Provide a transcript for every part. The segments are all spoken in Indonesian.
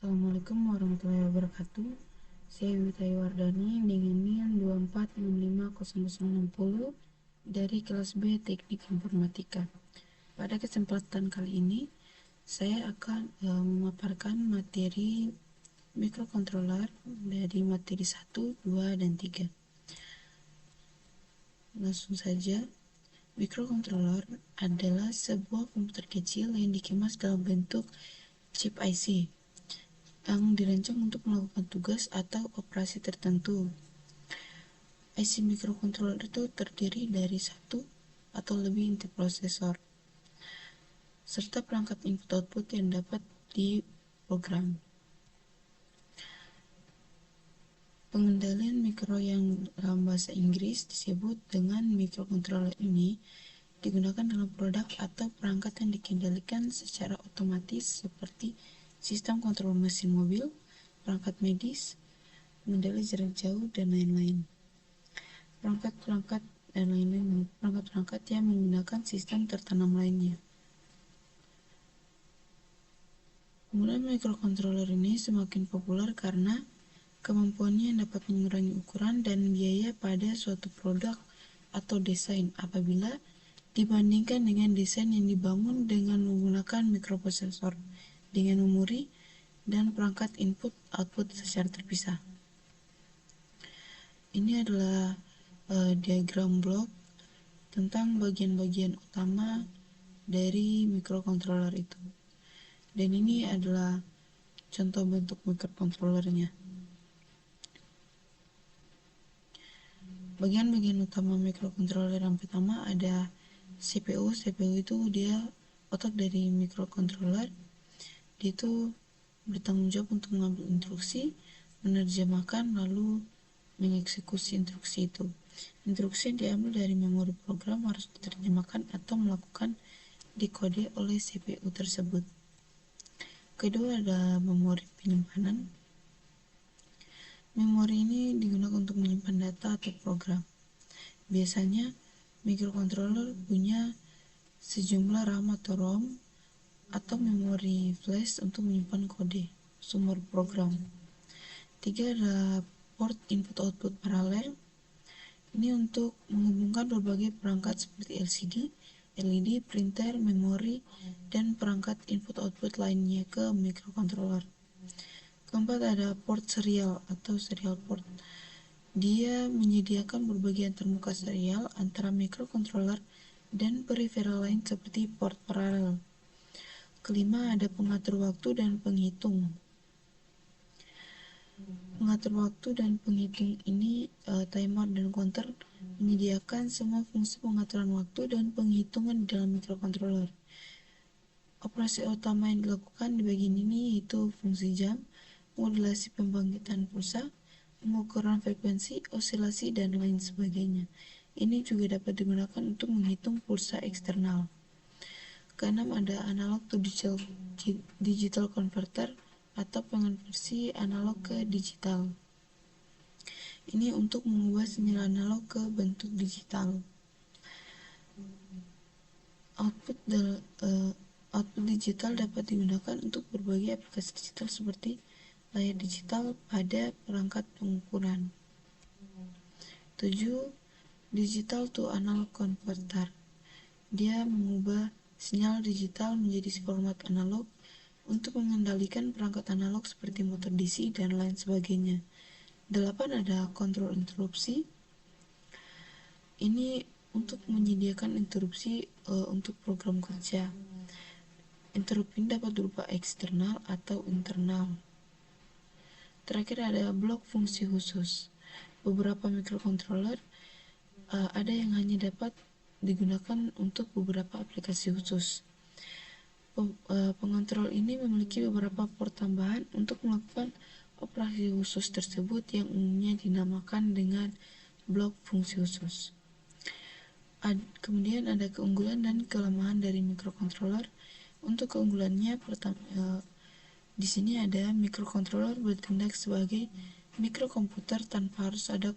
Assalamualaikum warahmatullahi wabarakatuh. Saya Witai Wardani dengan NIM 24650060 dari kelas B Teknik Informatika. Pada kesempatan kali ini, saya akan memaparkan materi mikrokontroler dari materi 1, 2, dan 3. Langsung saja, mikrokontroler adalah sebuah komputer kecil yang dikemas dalam bentuk chip IC yang dirancang untuk melakukan tugas atau operasi tertentu. IC mikrokontroler itu terdiri dari satu atau lebih inti prosesor, serta perangkat input-output yang dapat diprogram. Pengendalian mikro yang dalam bahasa Inggris disebut dengan mikrokontroler ini digunakan dalam produk atau perangkat yang dikendalikan secara otomatis seperti sistem kontrol mesin mobil, perangkat medis, pengendali jarak jauh, dan lain-lain. Perangkat-perangkat yang menggunakan sistem tertanam lainnya. Penggunaan mikrokontroler ini semakin populer karena kemampuannya dapat mengurangi ukuran dan biaya pada suatu produk atau desain apabila dibandingkan dengan desain yang dibangun dengan menggunakan mikroprosesor dengan memori dan perangkat input-output secara terpisah. Ini adalah diagram blok tentang bagian-bagian utama dari mikrokontroler itu. Dan ini adalah contoh bentuk mikrokontrolernya. Bagian-bagian utama mikrokontroler yang pertama ada CPU. CPU itu dia otak dari mikrokontroler. Dia itu bertanggung jawab untuk mengambil instruksi, menerjemahkan, lalu mengeksekusi instruksi itu. Instruksi yang diambil dari memori program harus diterjemahkan atau melakukan dekode oleh CPU tersebut. Kedua ada memori penyimpanan. Memori ini digunakan untuk menyimpan data atau program. Biasanya mikrokontroler punya sejumlah RAM atau ROM atau memori flash untuk menyimpan kode sumber program. Tiga ada port input-output paralel. Ini untuk menghubungkan berbagai perangkat seperti LCD, LED, printer, memori, dan perangkat input-output lainnya ke mikrokontroler. Keempat ada port serial atau serial port. Dia menyediakan berbagai antarmuka serial antara mikrokontroler dan peripheral lain seperti port paralel. Kelima ada pengatur waktu dan penghitung. Pengatur waktu dan penghitung ini timer dan counter menyediakan semua fungsi pengaturan waktu dan penghitungan di dalam mikrokontroler. Operasi utama yang dilakukan di bagian ini yaitu fungsi jam, modulasi pembangkitan pulsa, pengukuran frekuensi, osilasi, dan lain sebagainya. Ini juga dapat digunakan untuk menghitung pulsa eksternal. Keenam ada analog to digital converter atau pengonversi analog ke digital. Ini untuk mengubah sinyal analog ke bentuk digital. Output digital dapat digunakan untuk berbagai aplikasi digital seperti layar digital pada perangkat pengukuran. 7. Digital to analog converter. Dia mengubah sinyal digital menjadi format analog untuk mengendalikan perangkat analog seperti motor DC dan lain sebagainya. 8 ada kontrol interupsi. Ini untuk menyediakan interupsi untuk program kerja. Interupsi dapat berupa eksternal atau internal. Terakhir ada blok fungsi khusus. Beberapa mikrokontroler ada yang hanya dapat digunakan untuk beberapa aplikasi khusus. Pengontrol ini memiliki beberapa port tambahan untuk melakukan operasi khusus tersebut yang umumnya dinamakan dengan blok fungsi khusus. Kemudian ada keunggulan dan kelemahan dari mikrokontroler. Untuk keunggulannya, di sini ada mikrokontroler bertindak sebagai mikrokomputer tanpa harus ada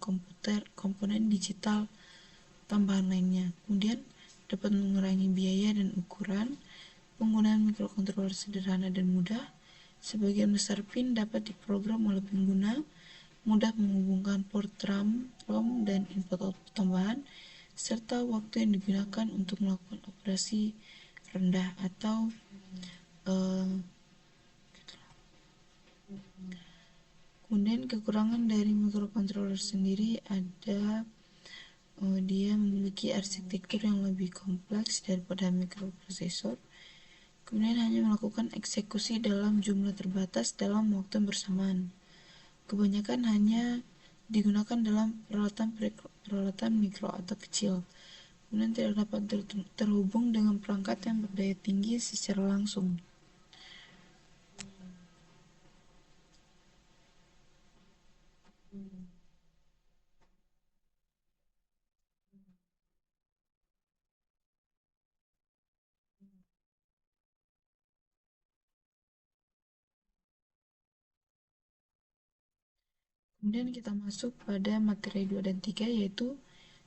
komponen digital tambahan lainnya. Kemudian dapat mengurangi biaya dan ukuran. Penggunaan mikrokontroler sederhana dan mudah. Sebagian besar pin dapat diprogram oleh pengguna, mudah menghubungkan port RAM, ROM, dan input-output tambahan, serta waktu yang digunakan untuk melakukan operasi rendah atau kemudian kekurangan dari microcontroller sendiri ada dia memiliki arsitektur yang lebih kompleks daripada mikroprosesor, kemudian hanya melakukan eksekusi dalam jumlah terbatas dalam waktu yang bersamaan. Kebanyakan hanya digunakan dalam peralatan mikro atau kecil, kemudian tidak dapat terhubung dengan perangkat yang berdaya tinggi secara langsung. Kemudian kita masuk pada materi 2 dan 3, yaitu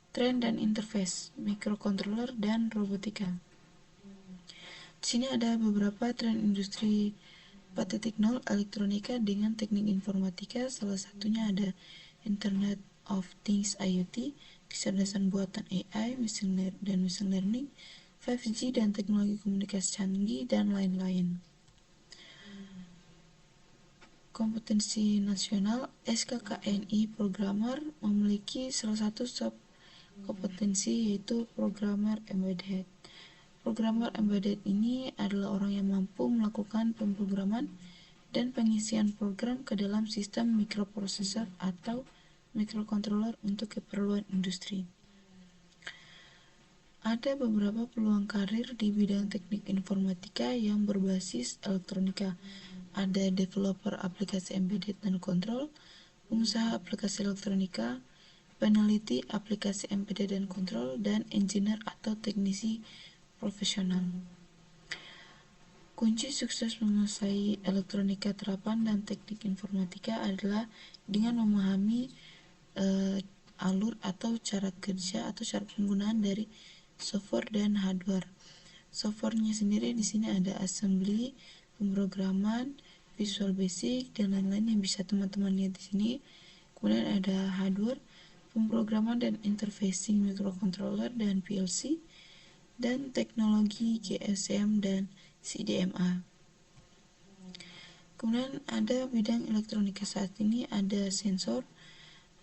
tren dan interface, microcontroller, dan robotika. Di sini ada beberapa tren industri 4.0 elektronika dengan teknik informatika, salah satunya ada Internet of Things IoT, kecerdasan buatan AI, dan machine learning, 5G dan teknologi komunikasi canggih, dan lain-lain. Kompetensi nasional SKKNI Programmer memiliki salah satu sub kompetensi yaitu Programmer Embedded. Programmer embedded ini adalah orang yang mampu melakukan pemrograman dan pengisian program ke dalam sistem mikroprosesor atau microcontroller untuk keperluan industri. Ada beberapa peluang karir di bidang teknik informatika yang berbasis elektronika. Ada developer aplikasi embedded dan kontrol, pengusaha aplikasi elektronika, peneliti aplikasi embedded dan kontrol, dan engineer atau teknisi profesional. Kunci sukses menguasai elektronika terapan dan teknik informatika adalah dengan memahami alur atau cara kerja atau cara penggunaan dari software dan hardware. Softwarenya sendiri di sini ada assembly, pemrograman, Visual Basic, dan lain-lain yang bisa teman-teman lihat di sini. Kemudian ada hardware, pemrograman dan interfacing microcontroller dan PLC, dan teknologi GSM dan CDMA. Kemudian ada bidang elektronika saat ini, ada sensor,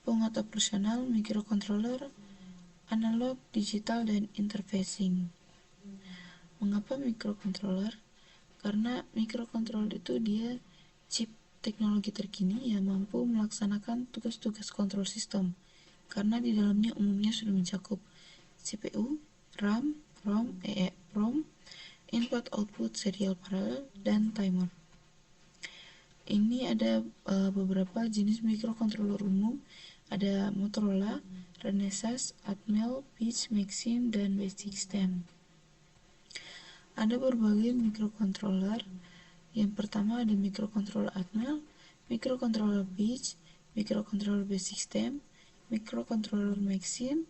penguat operasional, microcontroller, analog, digital, dan interfacing. Mengapa microcontroller? Karena microcontroller itu dia chip teknologi terkini yang mampu melaksanakan tugas-tugas kontrol sistem, karena di dalamnya umumnya sudah mencakup CPU, RAM, ROM, EEPROM, input-output serial paralel, dan timer. Ini ada beberapa jenis microcontroller umum, ada Motorola, Renesas, Atmel, Peach, Maxim, dan Basic Stem. Ada berbagai microcontroller. Yang pertama ada microcontroller Atmel, microcontroller Peach, microcontroller Basic Stem, microcontroller Maxim,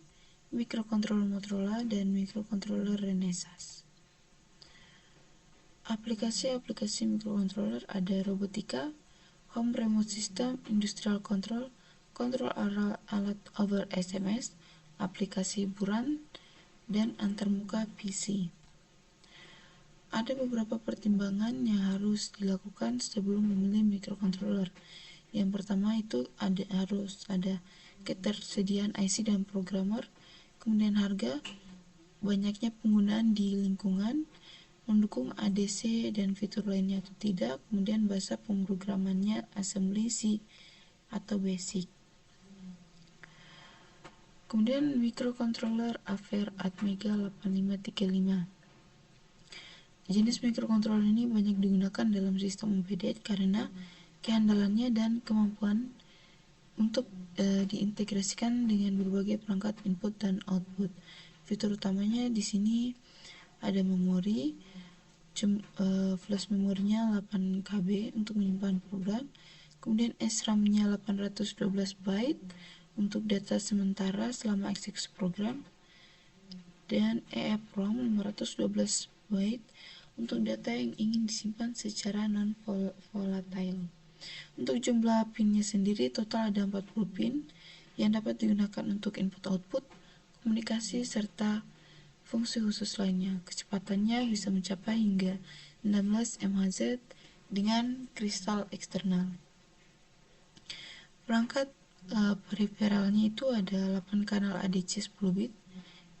microcontroller Motorola, dan microcontroller Renesas. Aplikasi-aplikasi microcontroller ada robotika, home remote system, industrial control, kontrol alat over SMS, aplikasi hiburan, dan antarmuka PC. Ada beberapa pertimbangan yang harus dilakukan sebelum memilih microcontroller. Yang pertama itu harus ada ketersediaan IC dan programmer, kemudian harga, banyaknya penggunaan di lingkungan, mendukung ADC dan fitur lainnya atau tidak, kemudian bahasa pemrogramannya assembly C atau basic. Kemudian microcontroller Aver Atmega 8535. Jenis microcontroller ini banyak digunakan dalam sistem embedded karena kehandalannya dan kemampuan untuk diintegrasikan dengan berbagai perangkat input dan output. Fitur utamanya di sini ada memori, flash memorinya 8 KB untuk menyimpan program, kemudian SRAM-nya 812 byte untuk data sementara selama eksekusi program, dan EEPROM 512 byte untuk data yang ingin disimpan secara non-volatile. Untuk jumlah pinnya sendiri total ada 40 pin yang dapat digunakan untuk input-output, komunikasi, serta fungsi khusus lainnya. Kecepatannya bisa mencapai hingga 16 MHz dengan kristal eksternal. Perangkat periferalnya itu ada 8 kanal ADC 10 bit,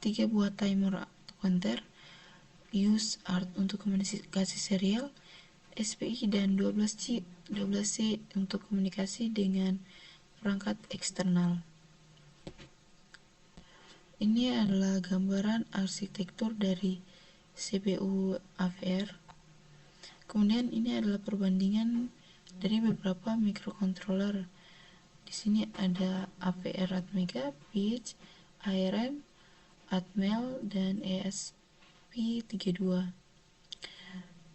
3 buah timer atau counter, UART untuk komunikasi serial, SPI, dan 12C untuk komunikasi dengan perangkat eksternal. Ini adalah gambaran arsitektur dari CPU AVR. Kemudian ini adalah perbandingan dari beberapa microcontroller. Di sini ada AVR Atmega, Peach, ARM, Atmel, dan ESP32.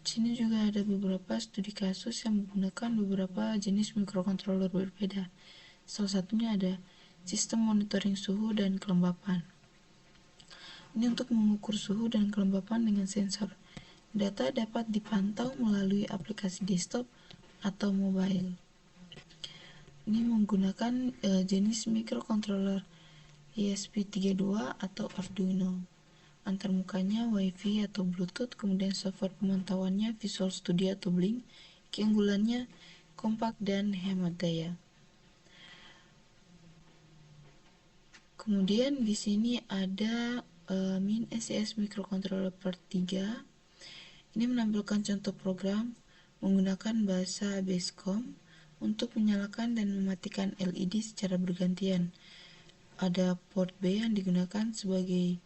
Di sini juga ada beberapa studi kasus yang menggunakan beberapa jenis microcontroller berbeda. Salah satunya ada sistem monitoring suhu dan kelembapan. Ini untuk mengukur suhu dan kelembapan dengan sensor. Data dapat dipantau melalui aplikasi desktop atau mobile. Ini menggunakan jenis microcontroller ESP32 atau Arduino. Antarmukanya Wi-Fi atau Bluetooth, kemudian software pemantauannya Visual Studio atau Blink. Keunggulannya kompak dan hemat daya. Kemudian di sini ada MinSCS Microcontroller Part 3. Ini menampilkan contoh program menggunakan bahasa Basecamp untuk menyalakan dan mematikan LED secara bergantian. Ada port B yang digunakan sebagai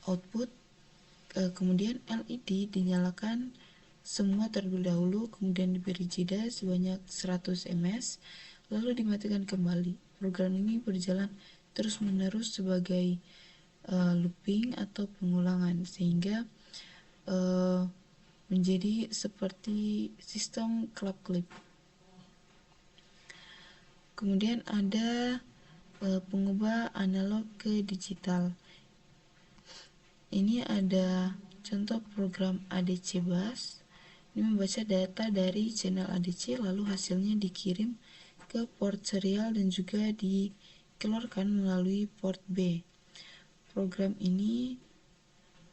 output, kemudian LED dinyalakan semua terlebih dahulu, kemudian diberi jeda sebanyak 100 ms, lalu dimatikan kembali. Program ini berjalan terus-menerus sebagai looping atau pengulangan, sehingga menjadi seperti sistem clap-clip. Kemudian ada pengubah analog ke digital. Ini ada contoh program ADC bus. Ini membaca data dari channel ADC, lalu hasilnya dikirim ke port serial dan juga dikeluarkan melalui port B. Program ini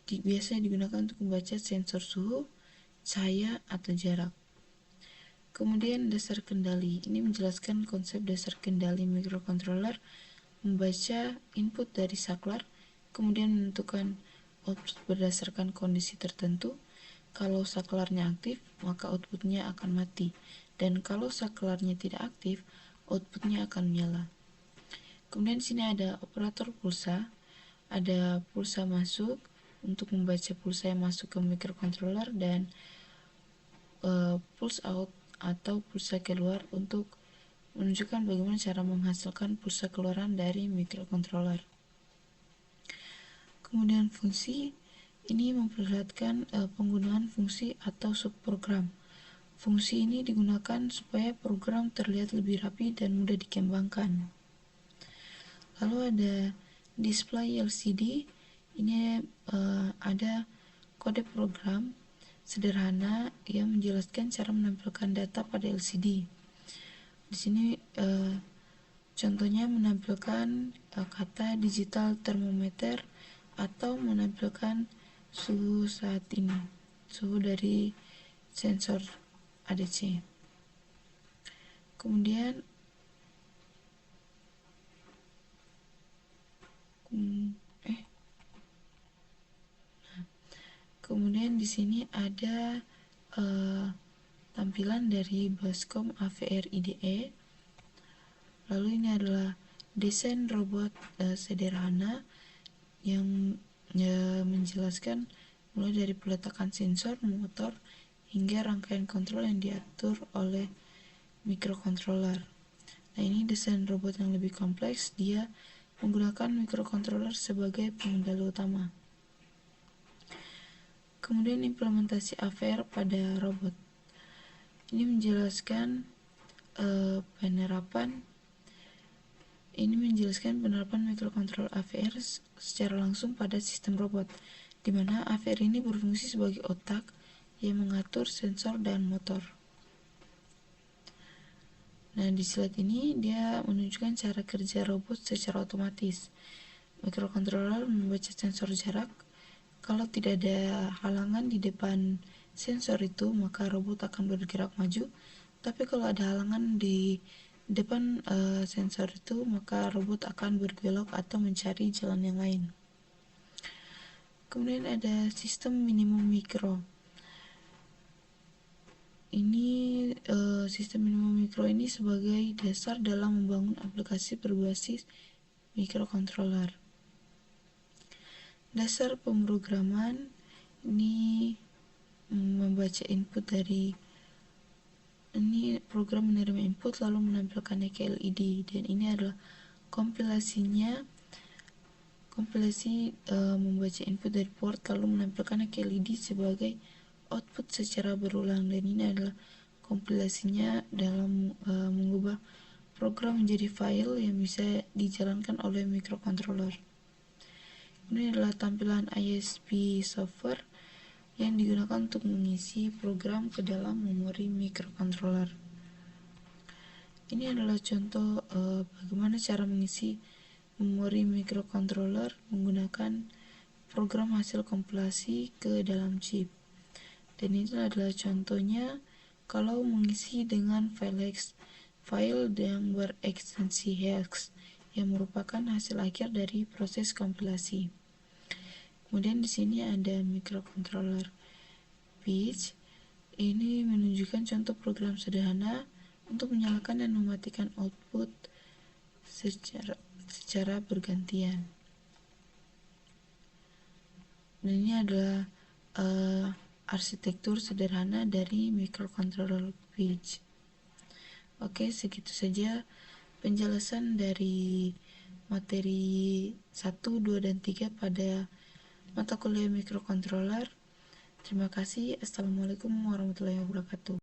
biasanya digunakan untuk membaca sensor suhu, cahaya, atau jarak. Kemudian dasar kendali. Ini menjelaskan konsep dasar kendali microcontroller, membaca input dari saklar, kemudian menentukan output berdasarkan kondisi tertentu. Kalau saklarnya aktif, maka outputnya akan mati, dan kalau saklarnya tidak aktif, outputnya akan menyala. Kemudian di sini ada operator pulsa. Ada pulsa masuk untuk membaca pulsa yang masuk ke microcontroller, dan pulse out atau pulsa keluar untuk menunjukkan bagaimana cara menghasilkan pulsa keluaran dari microcontroller. Kemudian fungsi ini memperlihatkan penggunaan fungsi atau subprogram. Fungsi ini digunakan supaya program terlihat lebih rapi dan mudah dikembangkan. Lalu ada display LCD. Ini ada kode program sederhana yang menjelaskan cara menampilkan data pada LCD. Di sini contohnya menampilkan kata digital thermometer atau menampilkan suhu saat ini, suhu dari sensor ADC. Kemudian di sini ada tampilan dari Basecamp AVR IDE. Lalu ini adalah desain robot sederhana yang menjelaskan mulai dari peletakan sensor, motor, hingga rangkaian kontrol yang diatur oleh microcontroller. Nah, ini desain robot yang lebih kompleks. Dia menggunakan microcontroller sebagai pengendali utama. Kemudian implementasi AVR pada robot. Ini menjelaskan penerapan microcontroller AVR secara langsung pada sistem robot, di mana AVR ini berfungsi sebagai otak yang mengatur sensor dan motor. Nah, di slide ini dia menunjukkan cara kerja robot secara otomatis. Microcontroller membaca sensor jarak. Kalau tidak ada halangan di depan sensor itu, maka robot akan bergerak maju. Tapi kalau ada halangan di depan sensor itu, maka robot akan berbelok atau mencari jalan yang lain. Kemudian ada sistem minimum mikro. Sistem minimum mikro ini sebagai dasar dalam membangun aplikasi berbasis microcontroller. Dasar pemrograman ini membaca input dari program menerima input lalu menampilkannya ke LED, dan ini adalah kompilasi membaca input dari port lalu menampilkannya ke LED sebagai output secara berulang, dan ini adalah kompilasinya dalam mengubah program menjadi file yang bisa dijalankan oleh microcontroller. Ini adalah tampilan ISP software yang digunakan untuk mengisi program ke dalam memori microcontroller. Ini adalah contoh bagaimana cara mengisi memori microcontroller menggunakan program hasil kompilasi ke dalam chip. Dan ini adalah contohnya kalau mengisi dengan file yang berekstensi hex yang merupakan hasil akhir dari proses kompilasi. Kemudian di sini ada microcontroller pitch. Ini menunjukkan contoh program sederhana untuk menyalakan dan mematikan output secara bergantian. Dan ini adalah arsitektur sederhana dari microcontroller pitch. Oke, segitu saja penjelasan dari materi 1, 2, dan 3 pada mata kuliah microcontroller. Terima kasih. Assalamualaikum warahmatullahi wabarakatuh.